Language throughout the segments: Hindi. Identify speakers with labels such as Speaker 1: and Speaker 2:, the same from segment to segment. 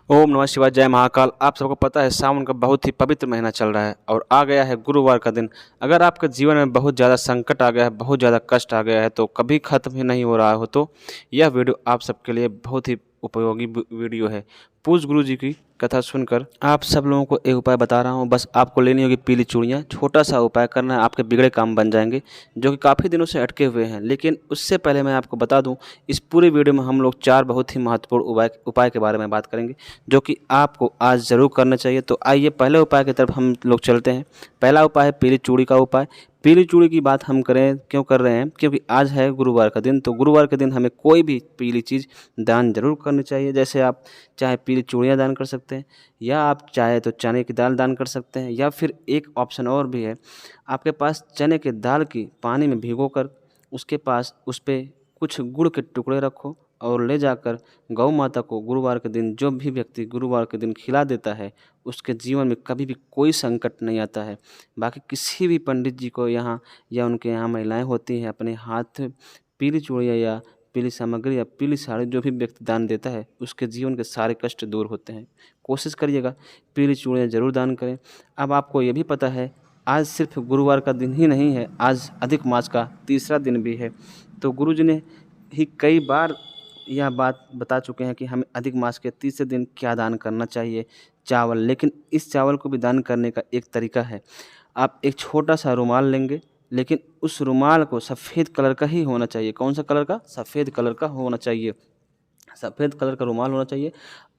Speaker 1: ओम नमः शिवाय, जय महाकाल। आप सबको पता है सावन का बहुत ही पवित्र महीना चल रहा है और आ गया है गुरुवार का दिन। अगर आपके जीवन में बहुत ज़्यादा संकट आ गया है, बहुत ज़्यादा कष्ट आ गया है, तो कभी ख़त्म ही नहीं हो रहा हो, तो यह वीडियो आप सबके लिए बहुत ही उपयोगी वीडियो है। पूज गुरु जी की कथा सुनकर आप सब लोगों को एक उपाय बता रहा हूँ। बस आपको लेनी होगी पीली चूड़ियाँ। छोटा सा उपाय करना है, आपके बिगड़े काम बन जाएंगे जो कि काफ़ी दिनों से अटके हुए हैं। लेकिन उससे पहले मैं आपको बता दूं, इस पूरे वीडियो में हम लोग 4 बहुत ही महत्वपूर्ण उपाय के बारे में बात करेंगे जो कि आपको आज ज़रूर करना चाहिए। तो आइए पहले उपाय की तरफ हम लोग चलते हैं। पहला उपाय है पीली चूड़ी का उपाय। पीली चूड़ी की बात हम क्यों कर रहे हैं, क्योंकि आज है गुरुवार का दिन। तो गुरुवार के दिन हमें कोई भी पीली चीज़ दान जरूर करनी चाहिए। जैसे आप चाहे पीली चूड़ियाँ दान कर सकते हैं, या आप चाहे तो चने की दाल दान कर सकते हैं, या फिर एक ऑप्शन और भी है, आपके पास चने की दाल की पानी में भिगोकर उसके पास उस पर कुछ गुड़ के टुकड़े रखो और ले जाकर गौ माता को गुरुवार के दिन, जो भी व्यक्ति गुरुवार के दिन खिला देता है, उसके जीवन में कभी भी कोई संकट नहीं आता है। बाकी किसी भी पंडित जी को यहाँ या उनके यहाँ महिलाएं होती हैं, अपने हाथ पीली चूड़ियाँ या पीली सामग्री या पीली साड़ी जो भी व्यक्ति दान देता है, उसके जीवन के सारे कष्ट दूर होते हैं। कोशिश करिएगा पीली चूड़ियाँ ज़रूर दान करें। अब आपको ये भी पता है आज सिर्फ गुरुवार का दिन ही नहीं है, आज अधिक मास का तीसरा दिन भी है। तो गुरु जी ने ही कई बार यह बात बता चुके हैं कि हमें अधिक मास के तीसरे दिन क्या दान करना चाहिए, चावल। लेकिन इस चावल को भी दान करने का एक तरीका है। आप एक छोटा सा रुमाल लेंगे, लेकिन उस रुमाल को सफ़ेद कलर का ही होना चाहिए। कौन सा कलर का? सफ़ेद कलर का होना चाहिए। सफ़ेद कलर का रुमाल होना चाहिए।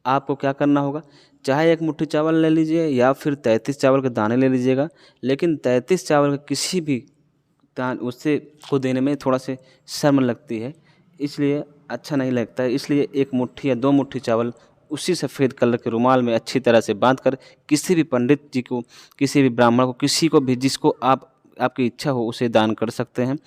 Speaker 1: आपको क्या करना होगा, चाहे एक मुट्ठी चावल ले लीजिए या फिर 33 चावल के दाने ले लीजिएगा। लेकिन 33 चावल के किसी भी दान उससे को देने में थोड़ा से शर्म लगती है, इसलिए अच्छा नहीं लगता है। इसलिए एक मुट्ठी या 2 मुट्ठी चावल उसी सफ़ेद कलर के रुमाल में अच्छी तरह से बांध कर किसी भी पंडित जी को, किसी भी ब्राह्मण को, किसी को भी जिसको आपकी इच्छा हो उसे दान कर सकते हैं।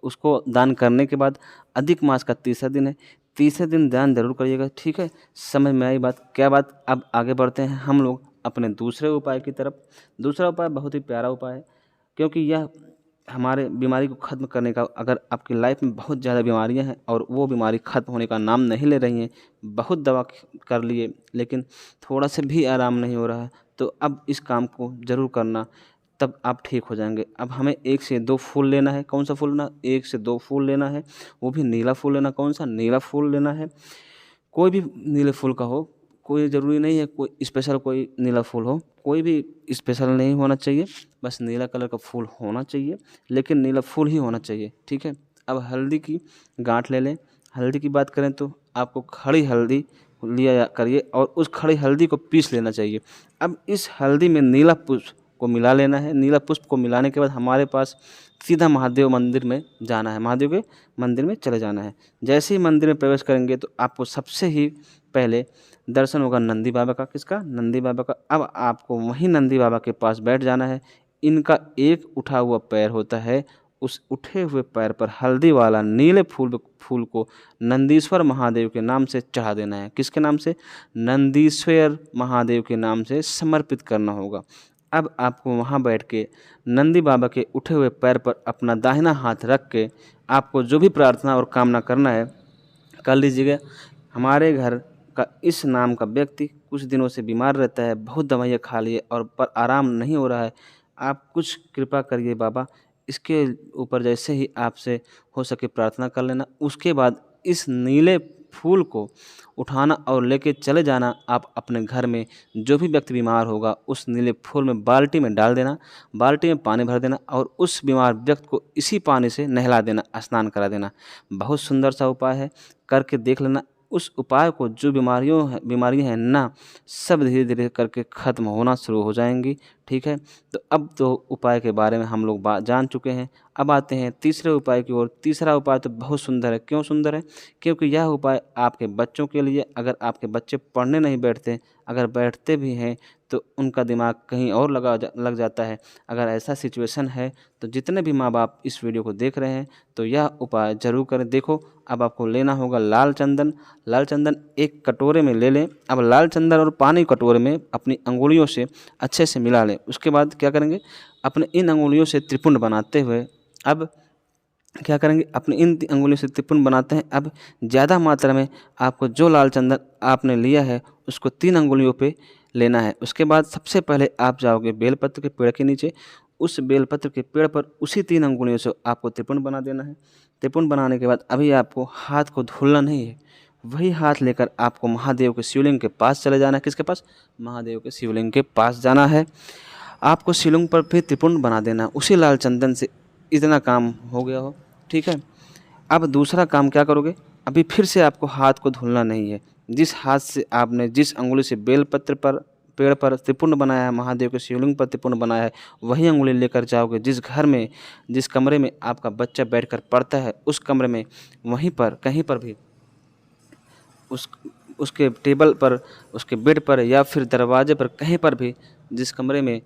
Speaker 1: उसको दान करने के बाद अधिक मास का तीसरा दिन है, तीसरे दिन दान जरूर करिएगा। ठीक है, समझ में आई बात? क्या बात? अब आगे बढ़ते हैं हम लोग अपने दूसरे उपाय की तरफ। दूसरा उपाय बहुत ही प्यारा उपाय है, क्योंकि यह हमारे बीमारी को ख़त्म करने का। अगर आपकी लाइफ में बहुत ज़्यादा बीमारियां हैं और वो बीमारी ख़त्म होने का नाम नहीं ले रही हैं, बहुत दवा कर लिए लेकिन थोड़ा से भी आराम नहीं हो रहा है, तो अब इस काम को ज़रूर करना, तब आप ठीक हो जाएंगे। अब हमें 1 से 2 फूल लेना है। कौन सा फूल लेना? 1 से 2 फूल लेना है, वो भी नीला फूल लेना। कौन सा? नीला फूल लेना है। कोई भी नीले फूल का हो, कोई ज़रूरी नहीं है कोई स्पेशल कोई नीला फूल हो, कोई भी स्पेशल नहीं होना चाहिए, बस नीला कलर का फूल होना चाहिए, लेकिन नीला फूल ही होना चाहिए। ठीक है, अब हल्दी की गांठ ले लें। हल्दी की बात करें तो आपको खड़ी हल्दी लिया करिए और उस खड़ी हल्दी को पीस लेना चाहिए। अब इस हल्दी में नीला पुष्प को मिला लेना है। नीला पुष्प को मिलाने के बाद हमारे पास सीधा महादेव मंदिर में जाना है, महादेव के मंदिर में चले जाना है। जैसे ही मंदिर में प्रवेश करेंगे तो आपको सबसे ही पहले दर्शन होगा नंदी बाबा का। किसका? नंदी बाबा का। अब आपको वहीं नंदी बाबा के पास बैठ जाना है। इनका एक उठा हुआ पैर होता है, उस उठे हुए पैर पर हल्दी वाला नीले फूल को नंदीश्वर महादेव के नाम से चढ़ा देना है। किसके नाम से? नंदीश्वर महादेव के नाम से समर्पित करना होगा। अब आपको वहाँ बैठ के नंदी बाबा के उठे हुए पैर पर अपना दाहिना हाथ रख के आपको जो भी प्रार्थना और कामना करना है कर लीजिएगा। हमारे घर का इस नाम का व्यक्ति कुछ दिनों से बीमार रहता है, बहुत दवाइयाँ खा लिए और पर आराम नहीं हो रहा है। आप कुछ कृपा करिए बाबा, इसके ऊपर जैसे ही आपसे हो सके प्रार्थना कर लेना। उसके बाद इस नीले फूल को उठाना और लेके चले जाना आप अपने घर में। जो भी व्यक्ति बीमार होगा उस नीले फूल में बाल्टी में डाल देना, बाल्टी में पानी भर देना और उस बीमार व्यक्ति को इसी पानी से नहला देना, स्नान करा देना। बहुत सुंदर सा उपाय है, करके देख लेना। उस उपाय को जो बीमारियां हैं ना, सब धीरे धीरे करके ख़त्म होना शुरू हो जाएंगी। ठीक है, तो अब तो उपाय के बारे में हम लोग जान चुके हैं। अब आते हैं तीसरे उपाय की ओर। तीसरा उपाय तो बहुत सुंदर है। क्यों सुंदर है? क्योंकि यह उपाय आपके बच्चों के लिए। अगर आपके बच्चे पढ़ने नहीं बैठते, अगर बैठते भी हैं तो उनका दिमाग कहीं और लग जाता है। अगर ऐसा सिचुएशन है तो जितने भी माँ बाप इस वीडियो को देख रहे हैं तो यह उपाय ज़रूर करें। देखो, अब आपको लेना होगा लाल चंदन। लाल चंदन एक कटोरे में ले लें। अब लाल चंदन और पानी कटोरे में अपनी अंगुलियों से अच्छे से मिला लें। उसके बाद क्या करेंगे, अपने इन अंगुलियों से त्रिपुंड बनाते हुए अब क्या करेंगे, अपनी इन अंगुलियों से त्रिपुंड बनाते हैं। अब ज़्यादा मात्रा में आपको जो लाल चंदन आपने लिया है उसको 3 अंगुलियों पे लेना है। उसके बाद सबसे पहले आप जाओगे बेलपत्र के पेड़ के नीचे, उस बेलपत्र के पेड़ पर उसी 3 अंगुलियों से आपको त्रिपुंड बना देना है। त्रिपुंड बनाने के बाद अभी आपको हाथ को धुलना नहीं है, वही हाथ लेकर आपको महादेव के शिवलिंग के पास चले जाना है। किसके पास? महादेव के शिवलिंग के पास जाना है। आपको शिवलिंग पर फिर त्रिपुंड बना देना है उसी लाल चंदन से। इतना काम हो गया हो, ठीक है। अब दूसरा काम क्या करोगे, अभी फिर से आपको हाथ को धुलना नहीं है। जिस हाथ से आपने जिस अंगुली से बेलपत्र पर पेड़ पर त्रिपुंड बनाया है, महादेव के शिवलिंग पर त्रिपुंड बनाया है, वही अंगुली लेकर जाओगे जिस घर में जिस कमरे में आपका बच्चा बैठकर पढ़ता है, उस कमरे में वहीं पर कहीं पर भी उस उसके टेबल पर, उसके बेड पर या फिर दरवाजे पर, कहीं पर भी जिस कमरे में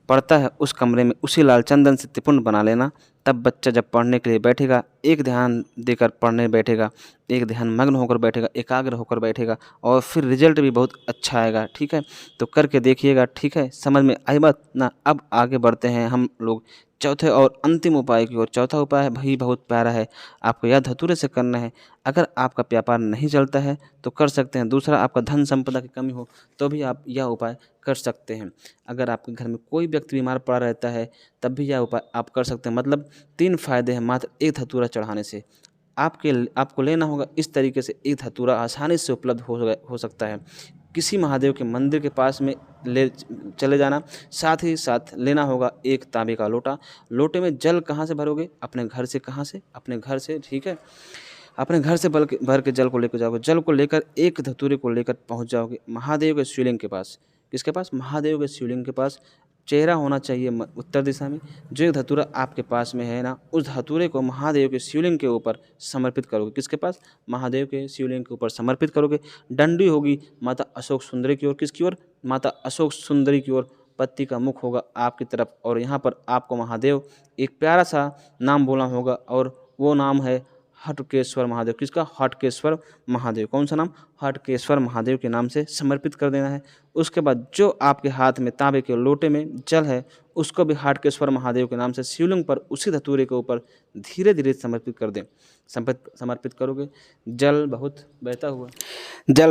Speaker 1: पढ़ता है उस कमरे में उसी लाल चंदन से त्रिपुंड बना लेना। तब बच्चा जब पढ़ने के लिए बैठेगा, एक ध्यान देकर पढ़ने बैठेगा, एक ध्यान मग्न होकर बैठेगा, एकाग्र होकर बैठेगा और फिर रिजल्ट भी बहुत अच्छा आएगा, ठीक है। तो करके देखिएगा, ठीक है। समझ में आई बात ना? अब आगे बढ़ते हैं हम लोग चौथे और अंतिम उपाय की ओर। चौथा उपाय है भाई बहुत प्यारा है, आपको यह धतूरे से करना है। अगर आपका व्यापार नहीं चलता है तो कर सकते हैं। दूसरा, आपका धन संपदा की कमी हो तो भी आप यह उपाय कर सकते हैं। अगर आपके घर में कोई व्यक्ति बीमार पड़ा रहता है तब भी यह उपाय आप कर सकते हैं। मतलब 3 फायदे हैं मात्र एक धतूरा चढ़ाने से। आपको लेना होगा इस तरीके से, एक धतूरा आसानी से उपलब्ध हो सकता है। किसी महादेव के मंदिर के पास में ले चले जाना, साथ ही साथ लेना होगा एक तांबे का लोटा। लोटे में जल कहाँ से भरोगे? अपने घर से। कहाँ से? अपने घर से, ठीक है। अपने घर से भर के जल को लेकर जाओगे। जल को लेकर एक धतूरे को लेकर पहुंच जाओगे महादेव के शिवलिंग के पास। किसके पास? महादेव के शिवलिंग के पास। चेहरा होना चाहिए उत्तर दिशा में। जो एक धतूरा आपके पास में है ना, उस धतूरे को महादेव के शिवलिंग के ऊपर समर्पित करोगे। किसके पास? महादेव के शिवलिंग के ऊपर समर्पित करोगे। डंडी होगी माता अशोक सुंदरी की ओर। किसकी ओर? माता अशोक सुंदरी की ओर। पत्ती का मुख होगा आपकी तरफ और यहाँ पर आपको महादेव एक प्यारा सा नाम बोलना होगा और वो नाम है हटकेश्वर महादेव। किसका? हटकेश्वर महादेव। कौन सा नाम? हटकेश्वर महादेव के नाम से समर्पित कर देना है। उसके बाद जो आपके हाथ में तांबे के लोटे में जल है उसको भी हटकेश्वर महादेव के नाम से शिवलिंग पर उसी धतूरे के ऊपर धीरे धीरे समर्पित कर दें। समर्पित करोगे। जल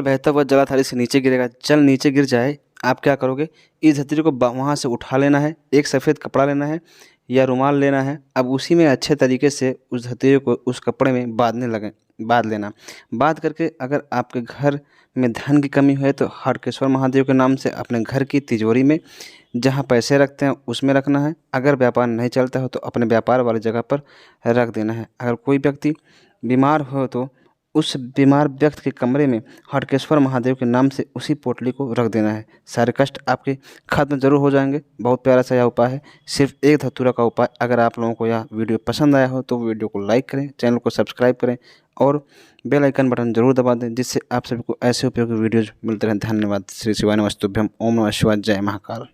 Speaker 1: बहता हुआ जलाधारी से नीचे गिरेगा। जल नीचे गिर जाए, आप क्या करोगे, इस धतूरे को वहाँ से उठा लेना है। एक सफ़ेद कपड़ा लेना है या रुमाल लेना है। अब उसी में अच्छे तरीके से उस धतूरे को उस कपड़े में बांध लेना। बांध करके अगर आपके घर में धन की कमी है तो हटकेश्वर महादेव के नाम से अपने घर की तिजोरी में जहाँ पैसे रखते हैं उसमें रखना है। अगर व्यापार नहीं चलता हो तो अपने व्यापार वाली जगह पर रख देना है। अगर कोई व्यक्ति बीमार हो तो उस बीमार व्यक्ति के कमरे में हटकेश्वर महादेव के नाम से उसी पोटली को रख देना है। सारे कष्ट आपके खत्म जरूर हो जाएंगे। बहुत प्यारा सा यह उपाय है, सिर्फ एक धतूरा का उपाय। अगर आप लोगों को यह वीडियो पसंद आया हो तो वीडियो को लाइक करें, चैनल को सब्सक्राइब करें और बेल आइकन बटन जरूर दबा दें, जिससे आप सभी को ऐसे उपयोगी वीडियोज मिलते रहें। धन्यवाद। श्री शिवाय नमस्तुभ्यम। ओम नमः शिवाय। जय महाकाल।